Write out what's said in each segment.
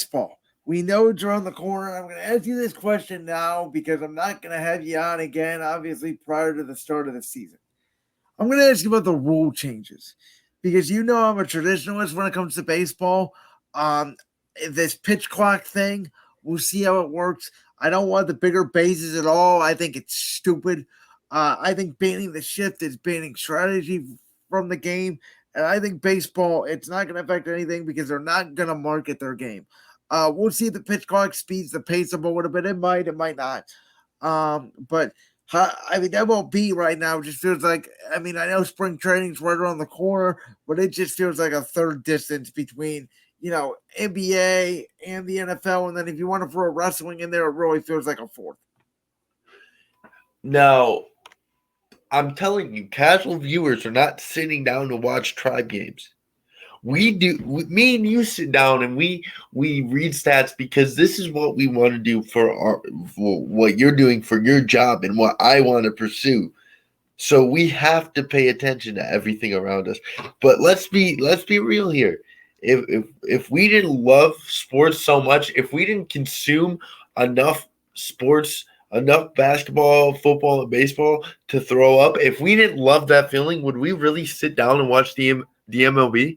baseball. We know it's around the corner. I'm going to ask you this question now because I'm not going to have you on again, obviously, prior to the start of the season. I'm going to ask you about the rule changes because you know I'm a traditionalist when it comes to baseball. Um, this pitch clock thing, we'll see how it works. I don't want the bigger bases at all. I think it's stupid. I think banning the shift is banning strategy from the game. And I think baseball, it's not going to affect anything because they're not going to market their game. We'll see if the pitch clock speeds the pace up a little bit. It might not. But I mean, MLB right now just feels like, I mean, I know spring training's right around the corner, but it just feels like a third distance between, NBA and the NFL. And then if you want to throw wrestling in there, it really feels like a fourth. Now, I'm telling you, casual viewers are not sitting down to watch tribe games. We do. Me and you sit down and we read stats because this is what we want to do for what you're doing for your job and what I want to pursue. So we have to pay attention to everything around us. But let's be real here. If we didn't love sports so much, if we didn't consume enough sports, enough basketball, football, and baseball to throw up, if we didn't love that feeling, would we really sit down and watch the MLB?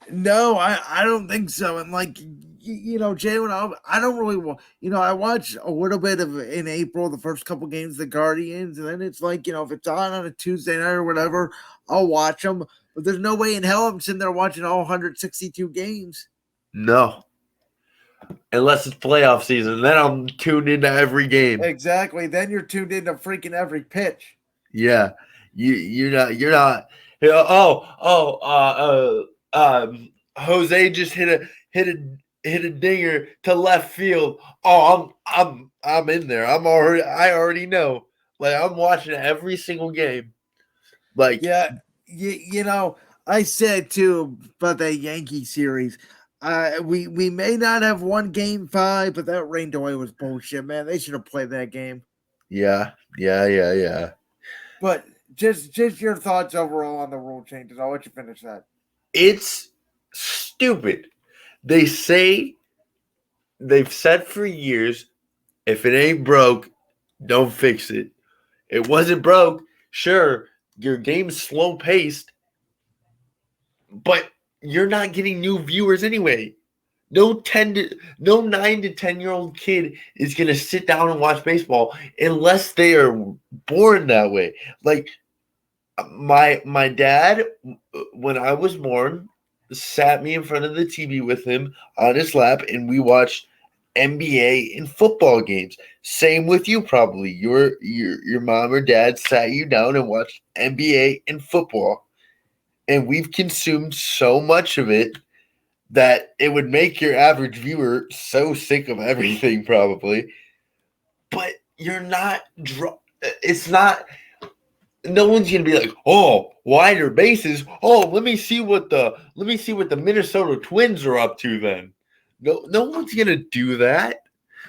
No, I don't think so. And Jalen, I don't really want. I watch a little bit of in April, the first couple games of the Guardians, and then it's like if it's on a Tuesday night or whatever, I'll watch them. But there's no way in hell I'm sitting there watching all 162 games. No, unless it's playoff season, then I'm tuned into every game. Exactly. Then you're tuned into freaking every pitch. Yeah, you're not. Jose just hit a dinger to left field. Oh, I'm in there. I already know. Like I'm watching every single game. Like yeah, I said too about that Yankee series. We may not have won Game 5, but that rain delay was bullshit, man. They should have played that game. yeah. But just your thoughts overall on the rule changes. I'll let you finish that. It's stupid. They say they've said for years, if it ain't broke, don't fix it. It wasn't broke. Sure, your game's slow paced, but you're not getting new viewers anyway. No 9 to 10-year-old kid is gonna sit down and watch baseball unless they are born that way. Like my dad, when I was born, sat me in front of the TV with him on his lap, and we watched NBA and football games. Same with you, probably. Your mom or dad sat you down and watched NBA and football, and we've consumed so much of it that it would make your average viewer so sick of everything, probably. But you're not. It's not. No one's gonna be like, oh, wider bases. Oh, let me see what the Minnesota Twins are up to then. No one's gonna do that.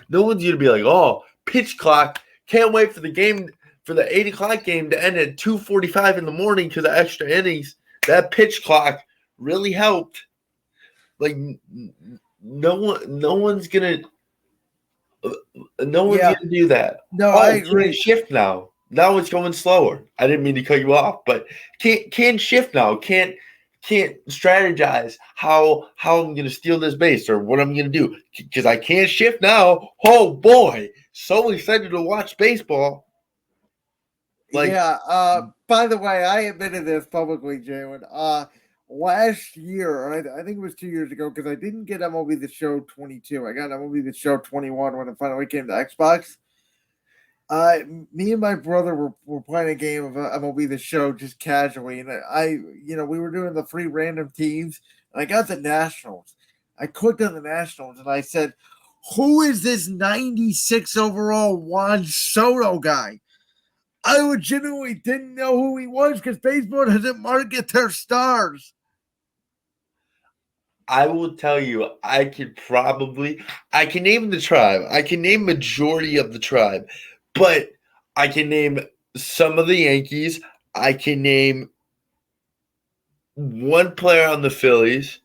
No one's gonna be like, oh, pitch clock. Can't wait for the game for the 8 o'clock game to end at 2:45 in the morning because of extra innings. That pitch clock really helped. Like no one's gonna do that. No, Oh, I it's agree. shift now. Now it's going slower. I didn't mean to cut you off, but can't shift now. Can't strategize how I'm gonna steal this base or what I'm gonna do because I can't shift now. Oh boy, so excited to watch baseball. Like Yeah. By the way, I admitted this publicly, Jalen. Last year, I think it was 2 years ago, because I didn't get MLB The Show 22. I got MLB The Show 21 when it finally came to Xbox. Me and my brother were playing a game of MLB The Show just casually, and we were doing the free random teams, and I got the Nationals. I clicked on the Nationals, and I said, "Who is this 96 overall Juan Soto guy?" I legitimately didn't know who he was because baseball doesn't market their stars. I will tell you, I can name the tribe. I can name majority of the tribe, but I can name some of the Yankees. I can name one player on the Phillies.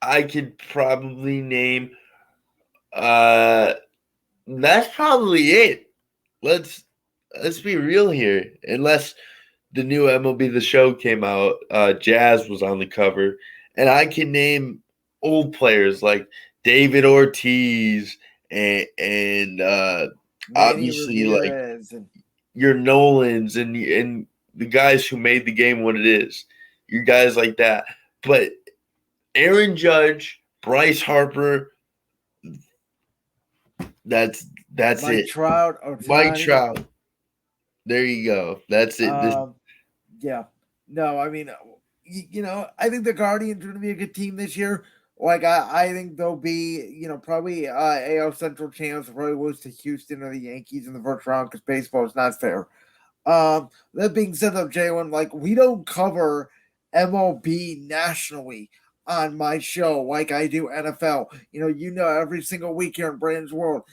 I could probably name. That's probably it. Let's be real here. Unless the new MLB The Show came out, Jazz was on the cover, and I can name old players like David Ortiz and Manny obviously like Ramirez and your Nolans and the guys who made the game what it is. Your guys like that. But Aaron Judge, Bryce Harper, that's Mike it. Trout, Mike Ohtani. Trout. There you go. That's it. Yeah. No, I mean, I think the Guardians are going to be a good team this year. Like, I think they'll be, probably AL Central champs, probably lose to Houston or the Yankees in the first round because baseball is not fair. That being said, though, Jalen, like, we don't cover MLB nationally on my show like I do NFL. Every single week here in Brandon's World,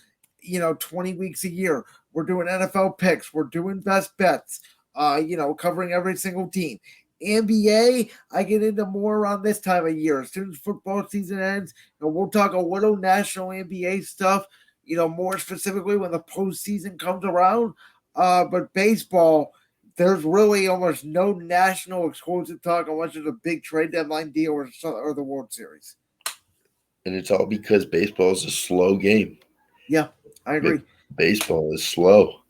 20 weeks a year, we're doing NFL picks, we're doing best bets, covering every single team. NBA, I get into more around this time of year. As soon as football season ends, we'll talk a little national NBA stuff, more specifically when the postseason comes around. But baseball, there's really almost no national exclusive talk unless there's a big trade deadline deal or the World Series. And it's all because baseball is a slow game. Yeah, I agree. Baseball is slow.